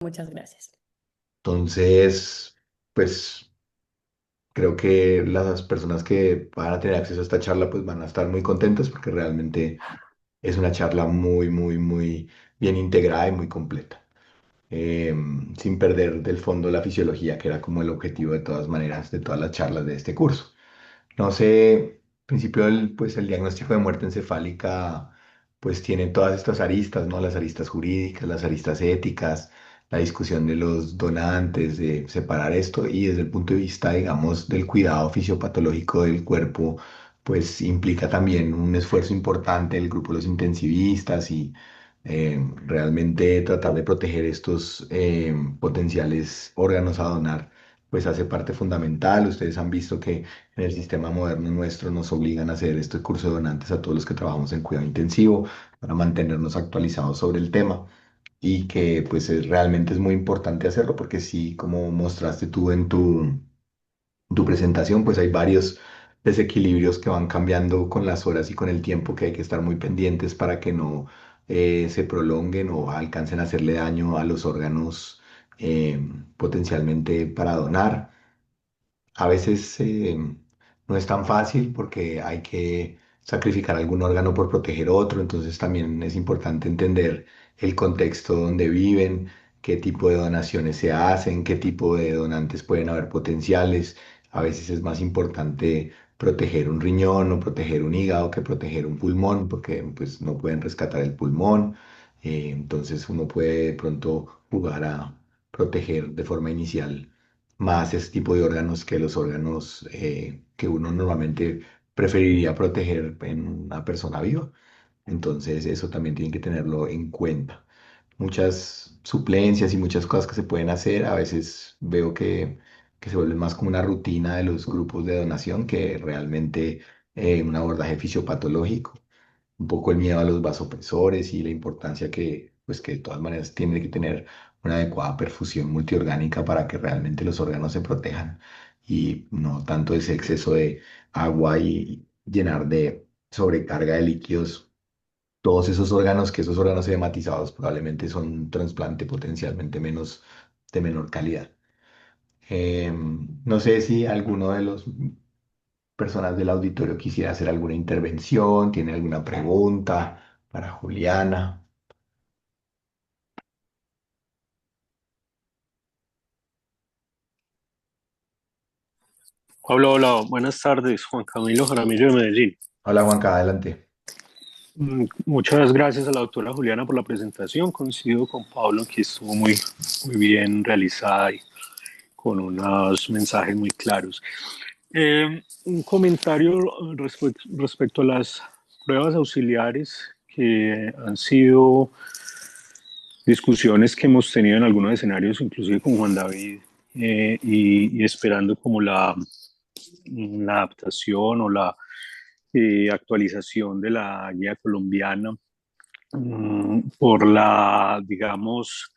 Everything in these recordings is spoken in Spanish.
muchas gracias. Entonces, pues creo que las personas que van a tener acceso a esta charla pues van a estar muy contentas porque realmente es una charla muy, muy, muy bien integrada y muy completa, eh, sin perder del fondo la fisiología, que era como el objetivo de todas maneras de todas las charlas de este curso. No sé, en principio pues el diagnóstico de muerte encefálica pues tiene todas estas aristas, ¿no? Las aristas jurídicas, las aristas éticas, la discusión de los donantes, de separar esto y desde el punto de vista, digamos, del cuidado fisiopatológico del cuerpo, pues implica también un esfuerzo importante del grupo de los intensivistas y realmente tratar de proteger estos potenciales órganos a donar, pues hace parte fundamental. Ustedes han visto que en el sistema moderno nuestro nos obligan a hacer este curso de donantes a todos los que trabajamos en cuidado intensivo para mantenernos actualizados sobre el tema y que pues realmente es muy importante hacerlo porque sí, como mostraste tú en tu presentación, pues hay varios desequilibrios que van cambiando con las horas y con el tiempo que hay que estar muy pendientes para que no se prolonguen o alcancen a hacerle daño a los órganos eh, potencialmente para donar. A veces no es tan fácil porque hay que sacrificar algún órgano por proteger otro, entonces también es importante entender el contexto donde viven, qué tipo de donaciones se hacen, qué tipo de donantes pueden haber potenciales. A veces es más importante proteger un riñón o proteger un hígado que proteger un pulmón, porque pues no pueden rescatar el pulmón. Entonces uno puede de pronto jugar a proteger de forma inicial más ese tipo de órganos que los órganos que uno normalmente preferiría proteger en una persona viva. Entonces, eso también tienen que tenerlo en cuenta. Muchas suplencias y muchas cosas que se pueden hacer, a veces veo que se vuelven más como una rutina de los grupos de donación que realmente un abordaje fisiopatológico, un poco el miedo a los vasopresores y la importancia que, pues que de todas maneras tiene que tener una adecuada perfusión multiorgánica para que realmente los órganos se protejan y no tanto ese exceso de agua y llenar de sobrecarga de líquidos todos esos órganos, que esos órganos hematizados probablemente son un trasplante potencialmente menos, de menor calidad. No sé si alguno de los personas del auditorio quisiera hacer alguna intervención, tiene alguna pregunta para Juliana. Hola, hola, buenas tardes, Juan Camilo Jaramillo de Medellín. Hola Juanca, adelante. Muchas gracias a la doctora Juliana por la presentación. Coincido con Pablo que estuvo muy bien realizada y con unos mensajes muy claros. Un comentario respecto a las pruebas auxiliares que han sido discusiones que hemos tenido en algunos escenarios, inclusive con Juan David, y esperando como la adaptación o la actualización de la guía colombiana por la, digamos,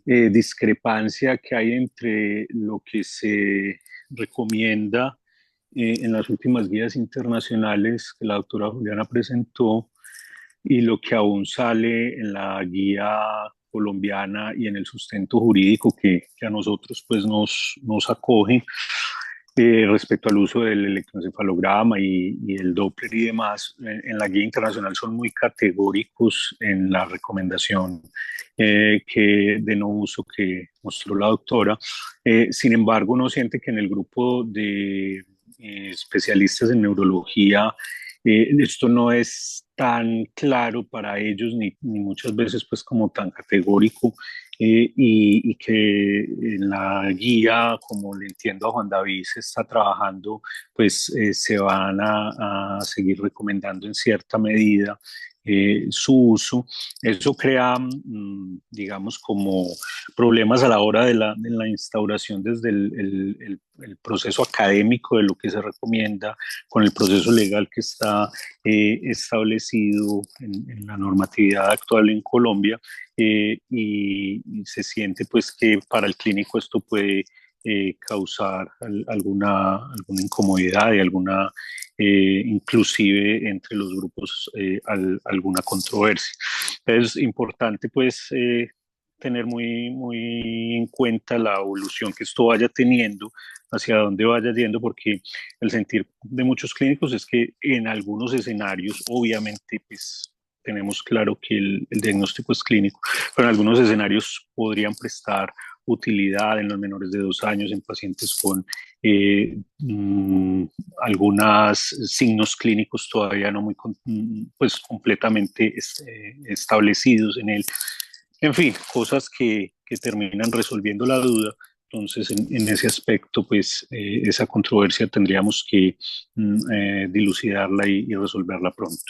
discrepancia que hay entre lo que se recomienda en las últimas guías internacionales que la doctora Juliana presentó y lo que aún sale en la guía colombiana y en el sustento jurídico que a nosotros pues nos acoge respecto al uso del electroencefalograma y el Doppler y demás. En la guía internacional son muy categóricos en la recomendación de no uso que mostró la doctora. Sin embargo, uno siente que en el grupo de especialistas en neurología esto no es tan claro para ellos ni muchas veces pues como tan categórico y que en la guía, como le entiendo a Juan David, se está trabajando, pues se van a seguir recomendando en cierta medida su uso. Eso crea, digamos, como problemas a la hora de la instauración desde el proceso académico de lo que se recomienda con el proceso legal que está establecido en la normatividad actual en Colombia y se siente pues que para el clínico esto puede causar alguna incomodidad y alguna inclusive entre los grupos alguna controversia. Es importante pues tener muy en cuenta la evolución que esto vaya teniendo, hacia dónde vaya yendo, porque el sentir de muchos clínicos es que en algunos escenarios, obviamente, pues tenemos claro que el diagnóstico es clínico, pero en algunos escenarios podrían prestar utilidad en los menores de 2 años, en pacientes con algunos signos clínicos todavía no muy pues, completamente establecidos en él. En fin, cosas que terminan resolviendo la duda. Entonces, en ese aspecto, pues esa controversia tendríamos que dilucidarla y resolverla pronto.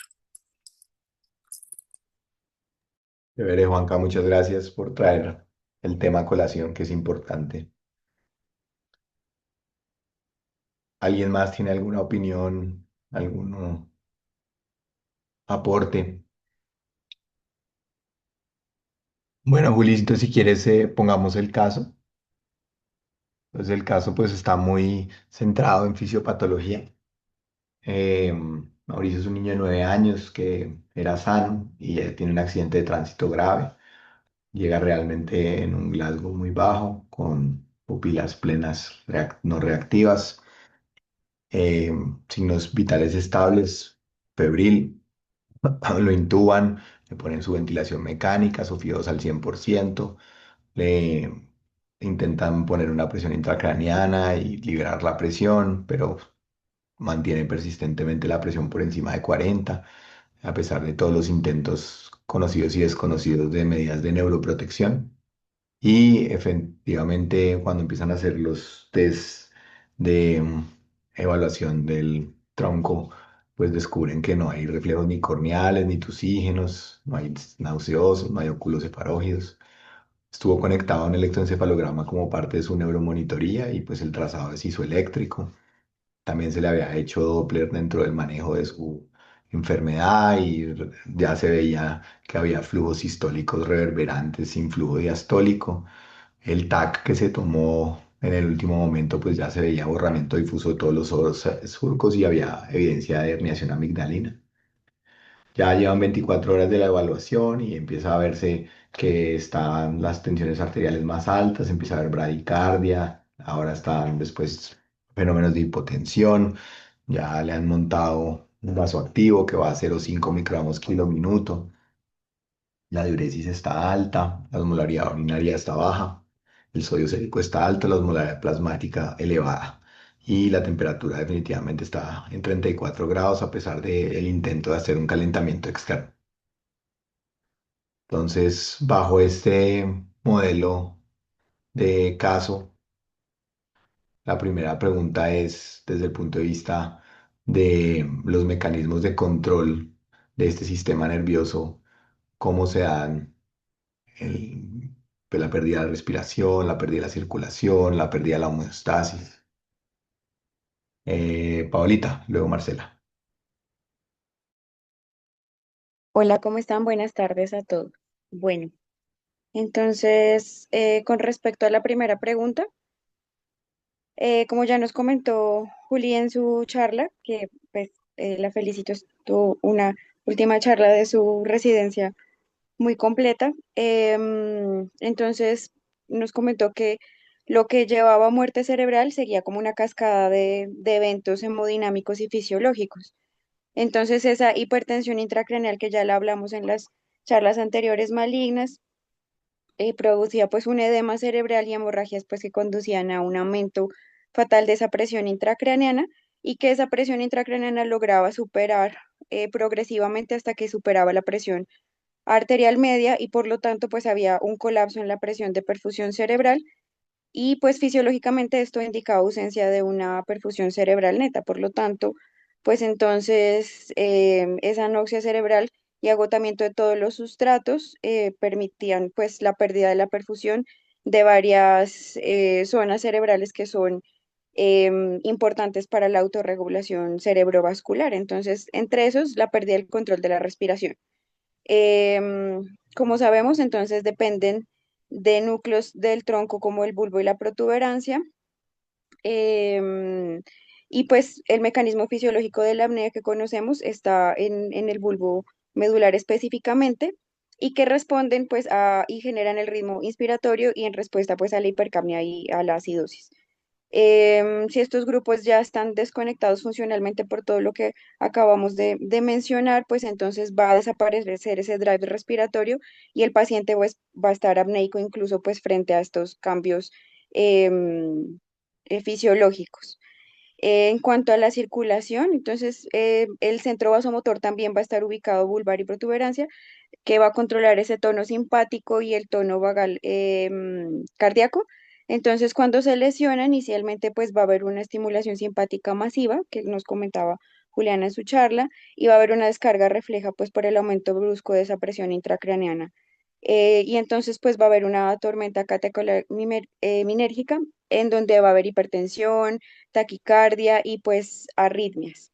De veras, Juanca, muchas gracias por traer el tema a colación, que es importante. ¿Alguien más tiene alguna opinión, algún aporte? Bueno, Julisito, si quieres, pongamos el caso. Entonces, el caso pues está muy centrado en fisiopatología. Eh, Mauricio es un niño de 9 años que era sano y tiene un accidente de tránsito grave. Llega realmente en un Glasgow muy bajo, con pupilas plenas no reactivas, eh, signos vitales estables, febril. Lo intuban, le ponen su ventilación mecánica, SOFI-2 al 100%, le intentan poner una presión intracraneana y liberar la presión, pero mantiene persistentemente la presión por encima de 40, a pesar de todos los intentos conocidos y desconocidos de medidas de neuroprotección. Y efectivamente, cuando empiezan a hacer los test de evaluación del tronco, pues descubren que no hay reflejos ni corneales, ni tusígenos, no hay nauseosos, no hay óculos cefarógidos. Estuvo conectado a un electroencefalograma como parte de su neuromonitoría y pues el trazado es isoeléctrico. También se le había hecho Doppler dentro del manejo de su enfermedad y ya se veía que había flujos sistólicos reverberantes sin flujo diastólico. El TAC que se tomó en el último momento, pues ya se veía borramiento difuso de todos los surcos y había evidencia de herniación amigdalina. Ya llevan 24 horas de la evaluación y empieza a verse que están las tensiones arteriales más altas, empieza a haber bradicardia, ahora están después fenómenos de hipotensión, ya le han montado un vasoactivo que va a 0,5 microgramos kilo minuto, la diuresis está alta, la osmolaridad urinaria está baja, el sodio sérico está alto, la osmolaridad plasmática elevada y la temperatura definitivamente está en 34 grados a pesar del intento de hacer un calentamiento externo. Entonces, bajo este modelo de caso, la primera pregunta es desde el punto de vista de los mecanismos de control de este sistema nervioso, cómo se dan pues, la pérdida de la respiración, la pérdida de la circulación, la pérdida de la homeostasis. Paolita, luego Marcela. Hola, ¿cómo están? Buenas tardes a todos. Bueno, entonces, con respecto a la primera pregunta, como ya nos comentó Juli en su charla, que pues la felicito, estuvo una última charla de su residencia muy completa, entonces nos comentó que lo que llevaba a muerte cerebral seguía como una cascada de eventos hemodinámicos y fisiológicos. Entonces, esa hipertensión intracraneal que ya la hablamos en las charlas anteriores malignas, producía pues un edema cerebral y hemorragias pues que conducían a un aumento fatal de esa presión intracraneana y que esa presión intracraneana lograba superar progresivamente hasta que superaba la presión arterial media y por lo tanto pues había un colapso en la presión de perfusión cerebral y pues fisiológicamente esto indicaba ausencia de una perfusión cerebral neta. Por lo tanto, pues entonces esa anoxia cerebral y agotamiento de todos los sustratos permitían pues la pérdida de la perfusión de varias zonas cerebrales que son importantes para la autorregulación cerebrovascular. Entonces, entre esos, la pérdida del control de la respiración. Como sabemos, entonces dependen de núcleos del tronco como el bulbo y la protuberancia. em, y pues el mecanismo fisiológico de la apnea que conocemos está en el bulbo medular específicamente. y que responden pues y generan el ritmo inspiratorio y en respuesta pues a la hipercapnia y a la acidosis. Si estos grupos ya están desconectados funcionalmente por todo lo que acabamos de mencionar, pues entonces va a desaparecer ese drive respiratorio y el paciente pues, va a estar apneico incluso pues frente a estos cambios em, fisiológicos. En cuanto a la circulación, entonces el centro vasomotor también va a estar ubicado vulvar y protuberancia, que va a controlar ese tono simpático y el tono vagal cardíaco. Entonces, cuando se lesiona, inicialmente pues va a haber una estimulación simpática masiva, que nos comentaba Juliana en su charla, y va a haber una descarga refleja pues por el aumento brusco de esa presión intracraneana. Y entonces pues va a haber una tormenta catecolar minérgica en donde va a haber hipertensión, taquicardia y pues arritmias.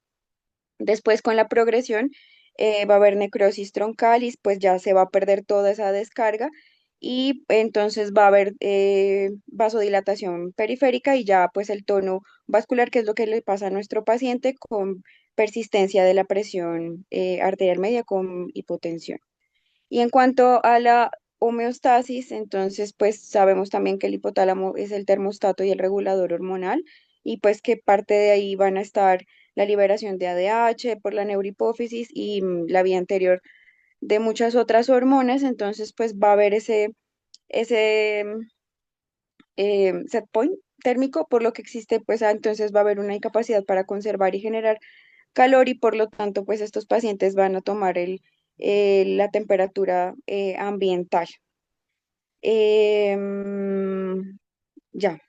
Después con la progresión va a haber necrosis troncal y pues ya se va a perder toda esa descarga y entonces va a haber vasodilatación periférica y ya pues el tono vascular, que es lo que le pasa a nuestro paciente con persistencia de la presión arterial media con hipotensión. Y en cuanto a la homeostasis, entonces pues sabemos también que el hipotálamo es el termostato y el regulador hormonal y pues que parte de ahí van a estar la liberación de ADH por la neurohipófisis y la vía anterior de muchas otras hormonas, entonces pues va a haber ese set point térmico, por lo que existe pues entonces va a haber una incapacidad para conservar y generar calor y por lo tanto pues estos pacientes van a tomar la temperatura ambiental. Em, ya,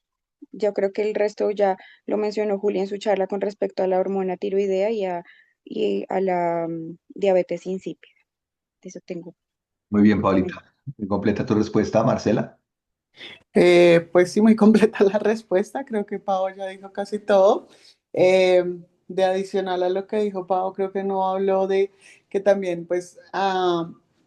yo creo que el resto ya lo mencionó Julia en su charla con respecto a la hormona tiroidea y a la diabetes insípida. De eso tengo Muy bien, que comentar. Paulita. Completa tu respuesta, Marcela. Pues sí, muy completa la respuesta. Creo que Pau ya dijo casi todo. Eh, de adicional a lo que dijo Pau, creo que no habló de que también, pues,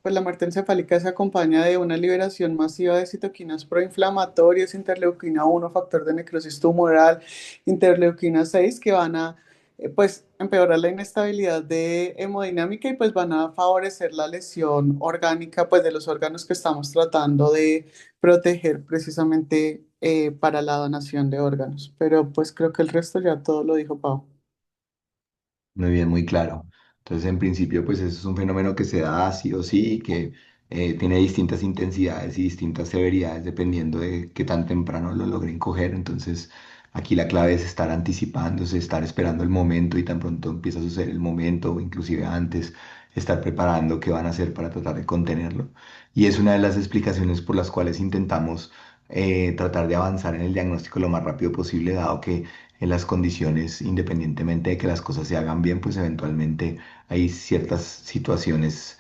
pues la muerte encefálica se acompaña de una liberación masiva de citoquinas proinflamatorias, interleuquina 1, factor de necrosis tumoral, interleuquina 6, que van a, pues, empeorar la inestabilidad de hemodinámica y pues van a favorecer la lesión orgánica, pues, de los órganos que estamos tratando de proteger precisamente para la donación de órganos. Pero pues creo que el resto ya todo lo dijo Pau. Muy bien, muy claro. Entonces, en principio, pues eso es un fenómeno que se da sí o sí, y que tiene distintas intensidades y distintas severidades dependiendo de qué tan temprano lo logren coger. Entonces, aquí la clave es estar anticipándose, estar esperando el momento y tan pronto empieza a suceder el momento, o inclusive antes, estar preparando qué van a hacer para tratar de contenerlo. Y es una de las explicaciones por las cuales intentamos tratar de avanzar en el diagnóstico lo más rápido posible, dado que en las condiciones, independientemente de que las cosas se hagan bien, pues eventualmente hay ciertas situaciones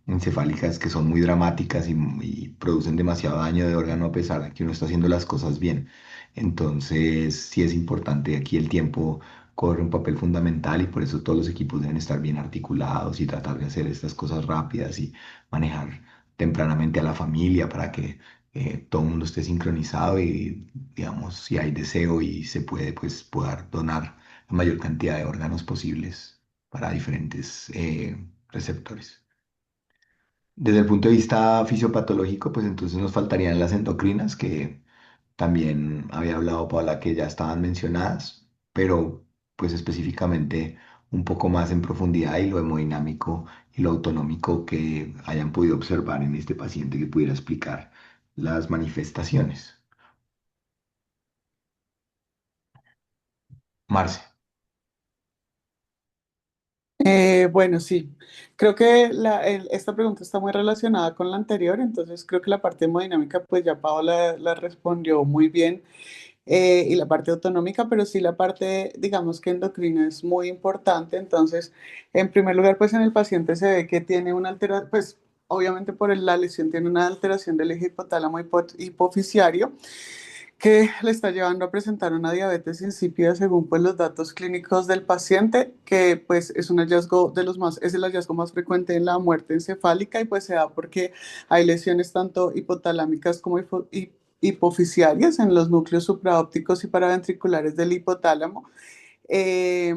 encefálicas que son muy dramáticas y producen demasiado daño de órgano a pesar de que uno está haciendo las cosas bien. Entonces, sí es importante aquí el tiempo corre un papel fundamental y por eso todos los equipos deben estar bien articulados y tratar de hacer estas cosas rápidas y manejar tempranamente a la familia para que todo el mundo esté sincronizado y digamos, si hay deseo y se puede, pues poder donar la mayor cantidad de órganos posibles para diferentes receptores. Desde el punto de vista fisiopatológico, pues entonces nos faltarían las endocrinas, que también había hablado Paula que ya estaban mencionadas, pero pues específicamente un poco más en profundidad y lo hemodinámico y lo autonómico que hayan podido observar en este paciente que pudiera explicar las manifestaciones. Marce. Bueno, sí, creo que esta pregunta está muy relacionada con la anterior, entonces creo que la parte hemodinámica, pues ya Paola la respondió muy bien, y la parte autonómica, pero sí la parte, digamos que endocrina es muy importante, entonces, en primer lugar, pues en el paciente se ve que tiene una alteración, pues obviamente por la lesión tiene una alteración del eje hipotálamo hipofisiario, que le está llevando a presentar una diabetes insípida según pues los datos clínicos del paciente, que pues es un hallazgo de los más, es el hallazgo más frecuente en la muerte encefálica y pues se da porque hay lesiones tanto hipotalámicas como hipofisiarias en los núcleos supraópticos y paraventriculares del hipotálamo. Eh,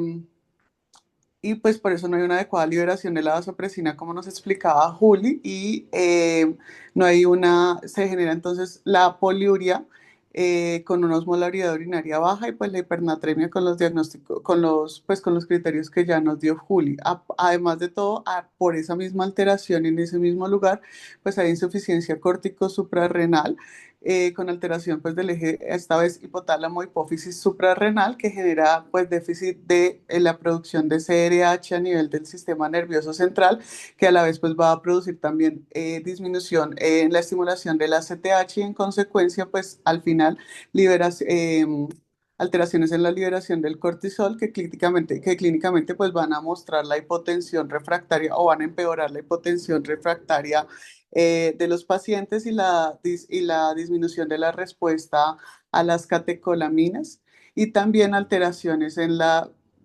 y pues por eso no hay una adecuada liberación de la vasopresina como nos explicaba Juli y no hay una, se genera entonces la poliuria con una osmolaridad urinaria baja y pues la hipernatremia con los diagnósticos, con los criterios que ya nos dio Juli. Además de todo, por esa misma alteración en ese mismo lugar, pues hay insuficiencia córtico suprarrenal con alteración pues del eje, esta vez hipotálamo hipófisis suprarrenal, que genera pues déficit de la producción de CRH a nivel del sistema nervioso central, que a la vez pues va a producir también disminución en la estimulación del ACTH y en consecuencia pues al final liberas, alteraciones en la liberación del cortisol que clínicamente pues van a mostrar la hipotensión refractaria o van a empeorar la hipotensión refractaria de los pacientes y la disminución de la respuesta a las catecolaminas y también alteraciones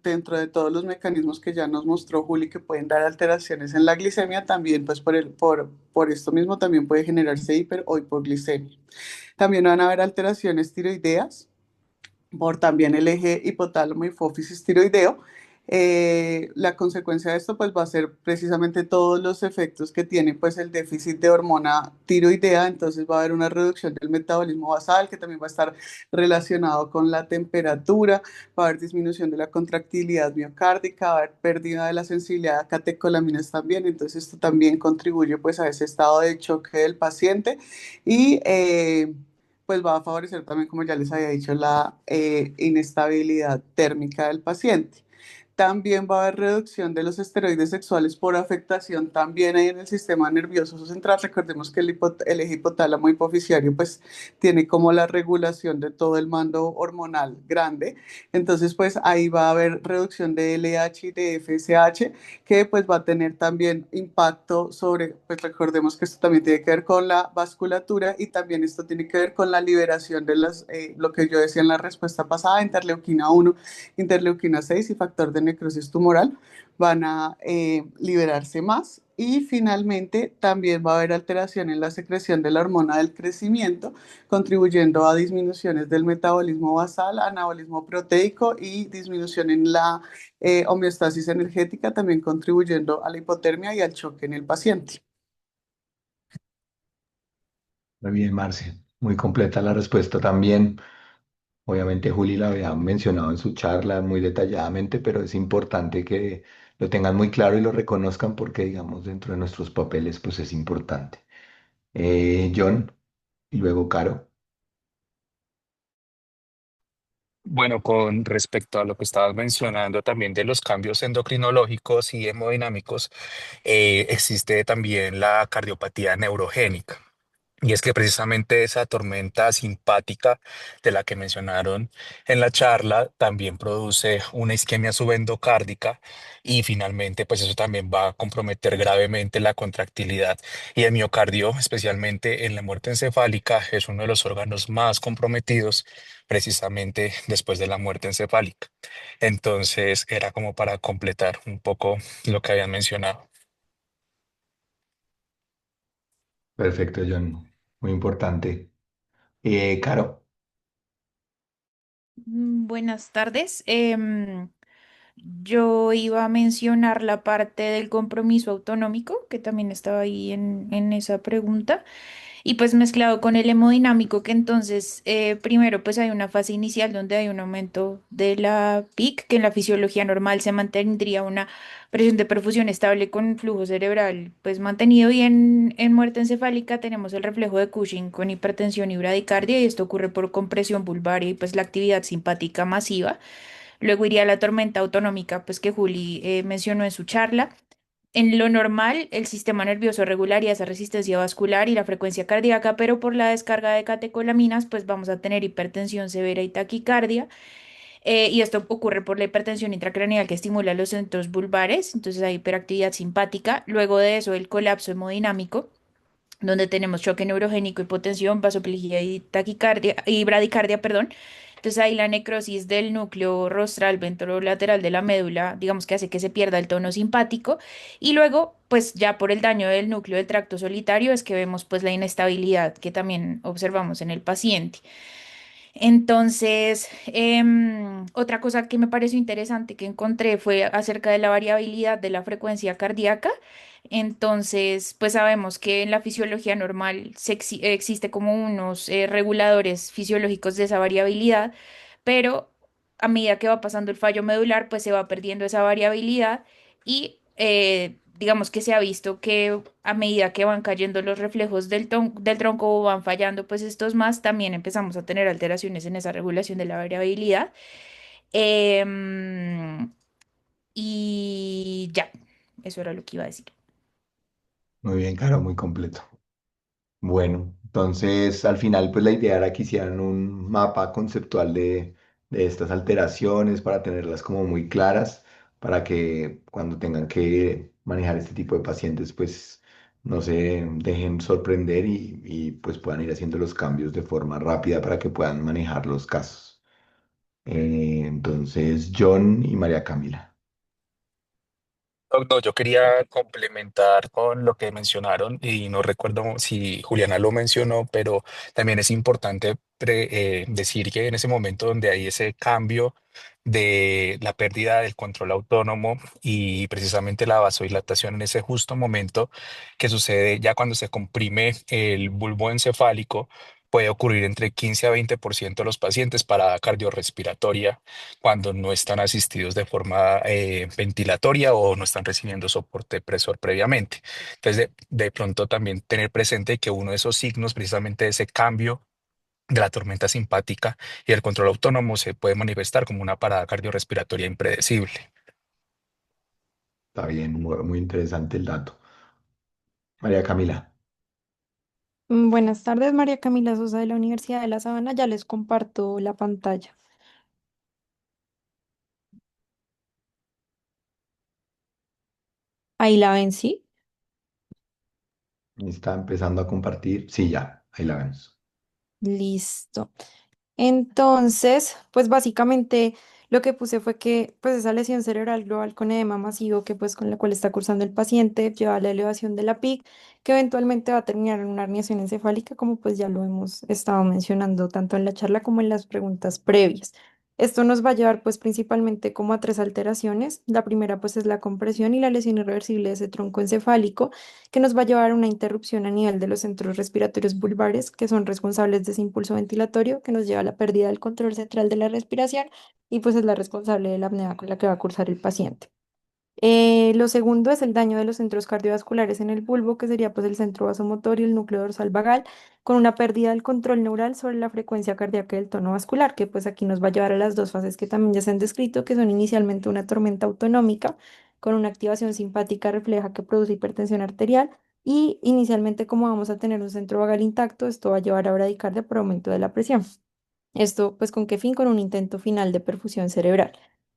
dentro de todos los mecanismos que ya nos mostró Juli que pueden dar alteraciones en la glicemia, también pues por esto mismo también puede generarse hiper o hipoglicemia. También van a haber alteraciones tiroideas por también el eje hipotálamo hipófisis tiroideo. La consecuencia de esto pues va a ser precisamente todos los efectos que tiene pues el déficit de hormona tiroidea, entonces va a haber una reducción del metabolismo basal que también va a estar relacionado con la temperatura, va a haber disminución de la contractilidad miocárdica, va a haber pérdida de la sensibilidad a catecolaminas también, entonces esto también contribuye pues a ese estado de choque del paciente y pues va a favorecer también, como ya les había dicho, la inestabilidad térmica del paciente. También va a haber reducción de los esteroides sexuales por afectación también ahí en el sistema nervioso central. Recordemos que el eje hipotálamo hipofisiario pues tiene como la regulación de todo el mando hormonal grande. Entonces pues ahí va a haber reducción de LH y de FSH que pues va a tener también impacto sobre, pues recordemos que esto también tiene que ver con la vasculatura y también esto tiene que ver con la liberación de lo que yo decía en la respuesta pasada, interleuquina 1, interleuquina 6 y factor de necrosis tumoral van a liberarse más. Y finalmente también va a haber alteración en la secreción de la hormona del crecimiento, contribuyendo a disminuciones del metabolismo basal, anabolismo proteico y disminución en la homeostasis energética, también contribuyendo a la hipotermia y al choque en el paciente. Muy bien, Marce. Muy completa la respuesta también. Obviamente Juli la había mencionado en su charla muy detalladamente, pero es importante que lo tengan muy claro y lo reconozcan porque, digamos, dentro de nuestros papeles, pues es importante. John y luego Caro. Bueno, con respecto a lo que estabas mencionando también de los cambios endocrinológicos y hemodinámicos, existe también la cardiopatía neurogénica. Y es que precisamente esa tormenta simpática de la que mencionaron en la charla también produce una isquemia subendocárdica y finalmente pues eso también va a comprometer gravemente la contractilidad y el miocardio, especialmente en la muerte encefálica, es uno de los órganos más comprometidos precisamente después de la muerte encefálica. Entonces era como para completar un poco lo que habían mencionado. Perfecto, John. Muy importante. Caro. Buenas tardes. Yo iba a mencionar la parte del compromiso autonómico, que también estaba ahí en esa pregunta. Y pues mezclado con el hemodinámico, que entonces primero pues hay una fase inicial donde hay un aumento de la PIC, que en la fisiología normal se mantendría una presión de perfusión estable con flujo cerebral pues mantenido y en muerte encefálica tenemos el reflejo de Cushing con hipertensión y bradicardia y esto ocurre por compresión vulvar y pues la actividad simpática masiva. Luego iría la tormenta autonómica pues que Juli mencionó en su charla. En lo normal, el sistema nervioso regularía esa resistencia vascular y la frecuencia cardíaca, pero por la descarga de catecolaminas, pues vamos a tener hipertensión severa y taquicardia. Y esto ocurre por la hipertensión intracraneal que estimula los centros bulbares, entonces hay hiperactividad simpática. Luego de eso, el colapso hemodinámico, donde tenemos choque neurogénico, hipotensión, vasoplegia y taquicardia y bradicardia, perdón. Entonces ahí la necrosis del núcleo rostral ventrolateral de la médula, digamos que hace que se pierda el tono simpático y luego, pues ya por el daño del núcleo del tracto solitario es que vemos pues la inestabilidad que también observamos en el paciente. Entonces, otra cosa que me pareció interesante que encontré fue acerca de la variabilidad de la frecuencia cardíaca. Entonces, pues sabemos que en la fisiología normal existe como unos reguladores fisiológicos de esa variabilidad, pero a medida que va pasando el fallo medular, pues se va perdiendo esa variabilidad y digamos que se ha visto que a medida que van cayendo los reflejos del tronco o van fallando, pues estos más, también empezamos a tener alteraciones en esa regulación de la variabilidad. Em, y ya, eso era lo que iba a decir. Muy bien, claro, muy completo. Bueno, entonces al final pues la idea era que hicieran un mapa conceptual de estas alteraciones para tenerlas como muy claras, para que cuando tengan que manejar este tipo de pacientes pues no se dejen sorprender y pues puedan ir haciendo los cambios de forma rápida para que puedan manejar los casos. Entonces, John y María Camila. No, no, yo quería complementar con lo que mencionaron y no recuerdo si Juliana lo mencionó, pero también es importante decir que en ese momento donde hay ese cambio de la pérdida del control autónomo y precisamente la vasodilatación en ese justo momento que sucede ya cuando se comprime el bulbo encefálico, puede ocurrir entre 15 a 20% de los pacientes parada cardiorrespiratoria cuando no están asistidos de forma ventilatoria o no están recibiendo soporte presor previamente. Entonces, de pronto también tener presente que uno de esos signos, precisamente ese cambio de la tormenta simpática y el control autónomo, se puede manifestar como una parada cardiorrespiratoria impredecible. Está bien, muy interesante el dato. María Camila. Buenas tardes, María Camila Sosa de la Universidad de La Sabana. Ya les comparto la pantalla. Ahí la ven, ¿sí? Está empezando a compartir. Sí, ya, ahí la vemos. Listo. Entonces, pues básicamente lo que puse fue que pues esa lesión cerebral global con edema masivo que pues con la cual está cursando el paciente lleva a la elevación de la PIC que eventualmente va a terminar en una herniación encefálica como pues ya lo hemos estado mencionando tanto en la charla como en las preguntas previas. Esto nos va a llevar pues principalmente como a tres alteraciones. La primera pues es la compresión y la lesión irreversible de ese tronco encefálico que nos va a llevar a una interrupción a nivel de los centros respiratorios vulvares, que son responsables de ese impulso ventilatorio, que nos lleva a la pérdida del control central de la respiración y pues es la responsable de la apnea con la que va a cursar el paciente. Lo segundo es el daño de los centros cardiovasculares en el bulbo, que sería pues el centro vasomotor y el núcleo dorsal vagal, con una pérdida del control neural sobre la frecuencia cardíaca y el tono vascular, que pues aquí nos va a llevar a las dos fases que también ya se han descrito, que son inicialmente una tormenta autonómica, con una activación simpática refleja que produce hipertensión arterial, y inicialmente como vamos a tener un centro vagal intacto, esto va a llevar a bradicardia por aumento de la presión. Esto, pues, ¿con qué fin? Con un intento final de perfusión cerebral.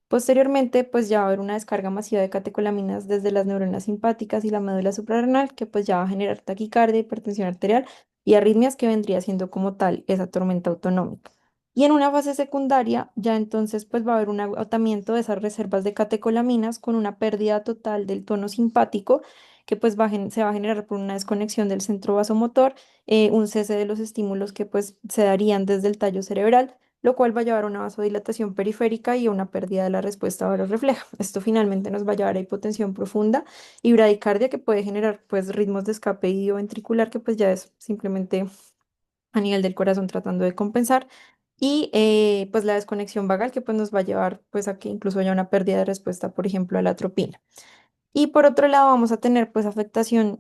Posteriormente, pues ya va a haber una descarga masiva de catecolaminas desde las neuronas simpáticas y la médula suprarrenal, que pues ya va a generar taquicardia, hipertensión arterial y arritmias que vendría siendo como tal esa tormenta autonómica. Y en una fase secundaria, ya entonces pues va a haber un agotamiento de esas reservas de catecolaminas con una pérdida total del tono simpático, que pues se va a generar por una desconexión del centro vasomotor, un cese de los estímulos que pues se darían desde el tallo cerebral, lo cual va a llevar a una vasodilatación periférica y a una pérdida de la respuesta varorrefleja. Esto finalmente nos va a llevar a hipotensión profunda y bradicardia que puede generar pues ritmos de escape idioventricular que pues ya es simplemente a nivel del corazón tratando de compensar y pues la desconexión vagal que pues nos va a llevar pues a que incluso haya una pérdida de respuesta, por ejemplo, a la atropina. Y por otro lado vamos a tener pues afectación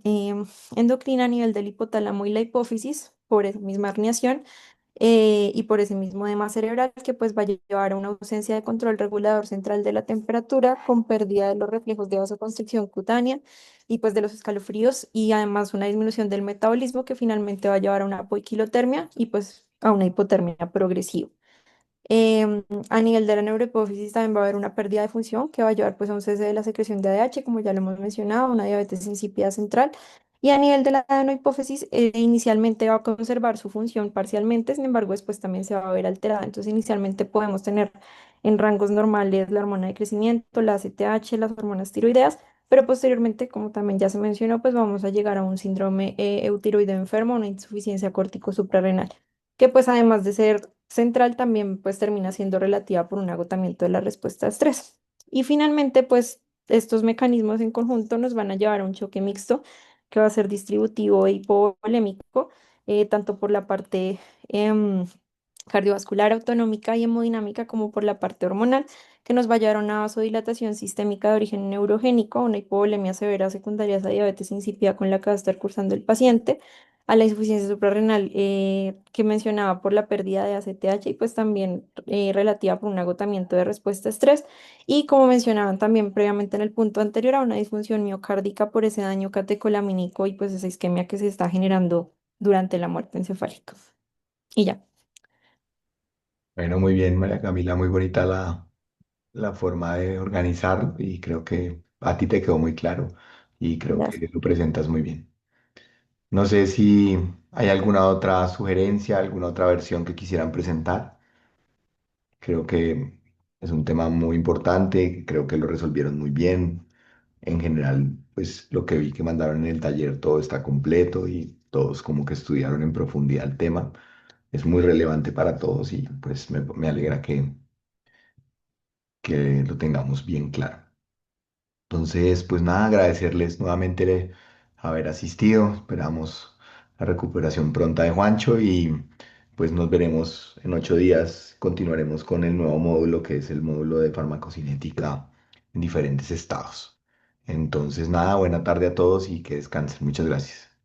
endocrina a nivel del hipotálamo y la hipófisis por esa misma herniación y por ese mismo edema cerebral que pues va a llevar a una ausencia de control regulador central de la temperatura con pérdida de los reflejos de vasoconstricción cutánea y pues de los escalofríos y además una disminución del metabolismo que finalmente va a llevar a una apoquilotermia y pues a una hipotermia progresiva. A nivel de la neurohipófisis también va a haber una pérdida de función que va a llevar pues a un cese de la secreción de ADH, como ya lo hemos mencionado, una diabetes insípida central. Y a nivel de la adenohipófisis, inicialmente va a conservar su función parcialmente, sin embargo, después también se va a ver alterada. Entonces, inicialmente podemos tener en rangos normales la hormona de crecimiento, la ACTH, las hormonas tiroideas, pero posteriormente, como también ya se mencionó, pues vamos a llegar a un síndrome eutiroideo enfermo, una insuficiencia córtico suprarrenal que pues además de ser central también pues termina siendo relativa por un agotamiento de la respuesta a estrés. Y finalmente pues estos mecanismos en conjunto nos van a llevar a un choque mixto que va a ser distributivo e hipovolémico, tanto por la parte em, cardiovascular autonómica y hemodinámica como por la parte hormonal, que nos va a llevar a una vasodilatación sistémica de origen neurogénico, una hipovolemia severa secundaria a esa diabetes insípida con la que va a estar cursando el paciente, a la insuficiencia suprarrenal que mencionaba por la pérdida de ACTH y pues también relativa por un agotamiento de respuesta a estrés y como mencionaban también previamente en el punto anterior a una disfunción miocárdica por ese daño catecolamínico y pues esa isquemia que se está generando durante la muerte encefálica. Y ya. Bueno, muy bien, María Camila, muy bonita la forma de organizar y creo que a ti te quedó muy claro y creo que Gracias. lo presentas muy bien. No sé si hay alguna otra sugerencia, alguna otra versión que quisieran presentar. Creo que es un tema muy importante, creo que lo resolvieron muy bien. En general, pues lo que vi que mandaron en el taller, todo está completo y todos como que estudiaron en profundidad el tema. Es muy relevante para todos y pues me alegra que lo tengamos bien claro. Entonces, pues nada, agradecerles nuevamente haber asistido. Esperamos la recuperación pronta de Juancho y pues nos veremos en 8 días. Continuaremos con el nuevo módulo que es el módulo de farmacocinética en diferentes estados. Entonces, nada, buena tarde a todos y que descansen. Muchas gracias.